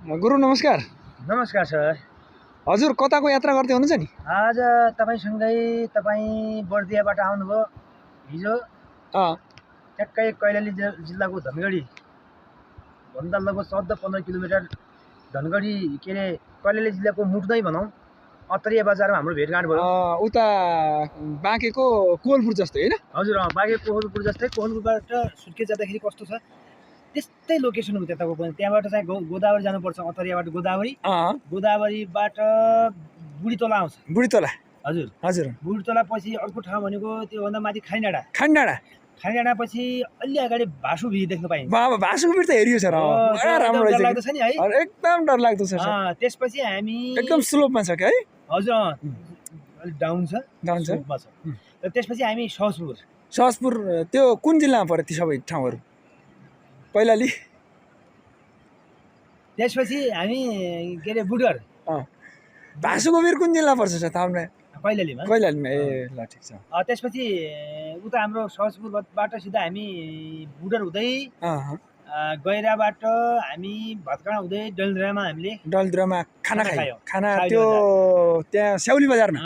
गुरु नमस्कार। नमस्कार सर। हजुर कताको यात्रा गर्दै हुनुहुन्छ नि? आज तपाईसँगै तपाईँ बर्दियाबाट आउनुभयो हिजो ठ्याक्कै कैलाली जिल्लाको धनगढी भन्दा लगभग 14-15 किलोमिटर धनगढी के अरे कैलाली जिल्लाको मुटुदै भनौँ अत्तरिया बजारमा हाम्रो भेटघाट भयो। उता बाँकेको कोहलपुर जस्तै हैन? हजुर बाँके कोहलपुर जस्तै। कोहलपुरबाट सुर्खेत जाँदाखेरि कस्तो छ त्यस्तै लोकेसन हो त्यताको पनि। त्यहाँबाट चाहिँ गोदावरी जानुपर्छ, अत्तरियाबाट गोदावरी, गोदावरीबाट बुढीतोला आउँछ। बुढीतोला? हजुर हजुर। बुढीतोला पछि अर्को ठाउँ भनेको त्योभन्दा माथि खानीडाँडा। खानीडाँडा पछि अलि अगाडि भासुभिर देख्न पाइन्छ। बाबा भासुभिर त हेरियो छ र, राम्रो रहेछ। डरलाग्दो छ नि है? एकदम डरलाग्दो छ। त्यसपछि हामी एकदम स्लोपमा छ के है? हजुर अलि डाउन छ, स्लोपमा छ। र त्यसपछि हामी सहसपुर त्यो कुन जिल्लामा पर्यो ती सबै ठाउँहरू? कैलाली। त्यसपछि हामी के अरे बुडर। भासुभिर कुन जिल्ला पर्छ सर थाहा हुँदैन? कैलालीमा। ए ल ठिक छ। त्यसपछि उता हाम्रो सहसपुरबाट सिधा हामी बुडर हुँदै गैराबाट हामी भत्काडा हुँदै डलद्रामा खाना खायो। त्यो त्यहाँ स्याउली बजारमा।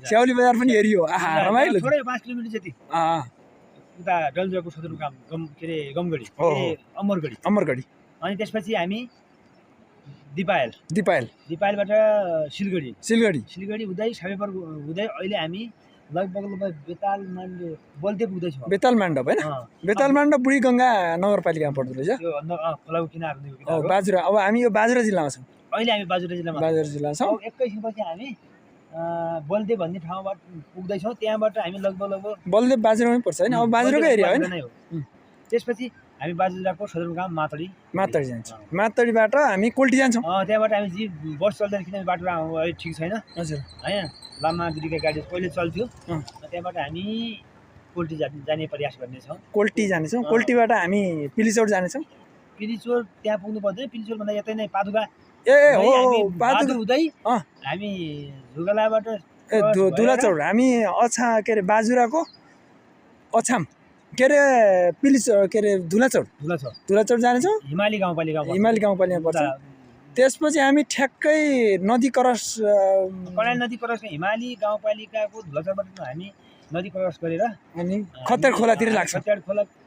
स्याउली बजार पनि हेरियो। रमाइलो। थोरै 5 किलोमिटर जति उता डलद्राको सदरमुकाम के अरे गमगढी, अमरगढी। अनि त्यसपछि हामी दिपायलबाट सिलगढी हुँदै सबै हुँदै अहिले हामी लगभग बलदेव हुँदैछौँ। बेताल माण्डव हैन? बेताल माण्डव बुढी गङ्गा नगरपालिकामा पर्दो रहेछ त्यो खोलाको किनारमा। बाजुरा। अब हामी यो बाजुरा जिल्लामा छौँ अहिले। हामी बाजुरा जिल्लामा छौँ। एकैछिनपछि हामी बलदेव भन्ने ठाउँबाट पुग्दैछौँ। त्यहाँबाट हामी लगभग बलदेव बाजुरामै पर्छ हैन? अब बाजुराकै एरिया हैन? त्यसपछि हामी बाजुराको सदरमुकाम मातडी जान्छौँ। मातडीबाट हामी कोल्टी जान्छौँ। त्यहाँबाट हामी बस चल्दैन किनभने बाटो अहिले ठिक छैन। हजुर हैन? लामा दिदीको गाडी पहिले चल्थ्यो। त्यहाँबाट हामी कोल्टी जाने प्रयास गर्नेछौँ। कोल्टीबाट हामी पिलिचोर जानेछौँ। पिलिचोर त्यहाँ पुग्नु पर्दैन। पिलिचोर भन्दा यतै नै पादुका हुँदै हामी झुगलाबाट दुलाचौर। हामी के अरे बाजुराको अछाम के अरे पिलिचोर के अरे धुलाचौर जानेछौँ। हिमाली गाउँपालिकामा पर्छ। त्यसपछि हामी ठ्याक्कै नदी क्रस हिमाली गाउँपालिकाको धुलाचौरबाट हामी नदी क्रस गरेर अनि खत्यार खोलातिर लाग्छौँ। खत्यार खोलाको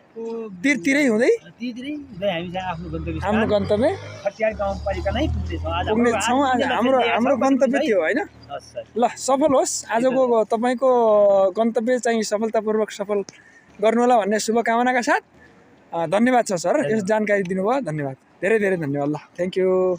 तिरतिरै हुँदै हामी आफ्नो गन्तव्य खत्यार गाउँपालिका नै पुग्नेछौँ। हाम्रो गन्तव्य त्यो होइन? ल सफल होस् आजको तपाईँको गन्तव्य चाहिँ सफलतापूर्वक सफल गर्नु होला भन्ने शुभकामनाका साथ धन्यवाद छ सर। यस जानकारी दिनुभयो। धन्यवाद, धेरै धेरै धन्यवाद। ल थ्याङ्क यू।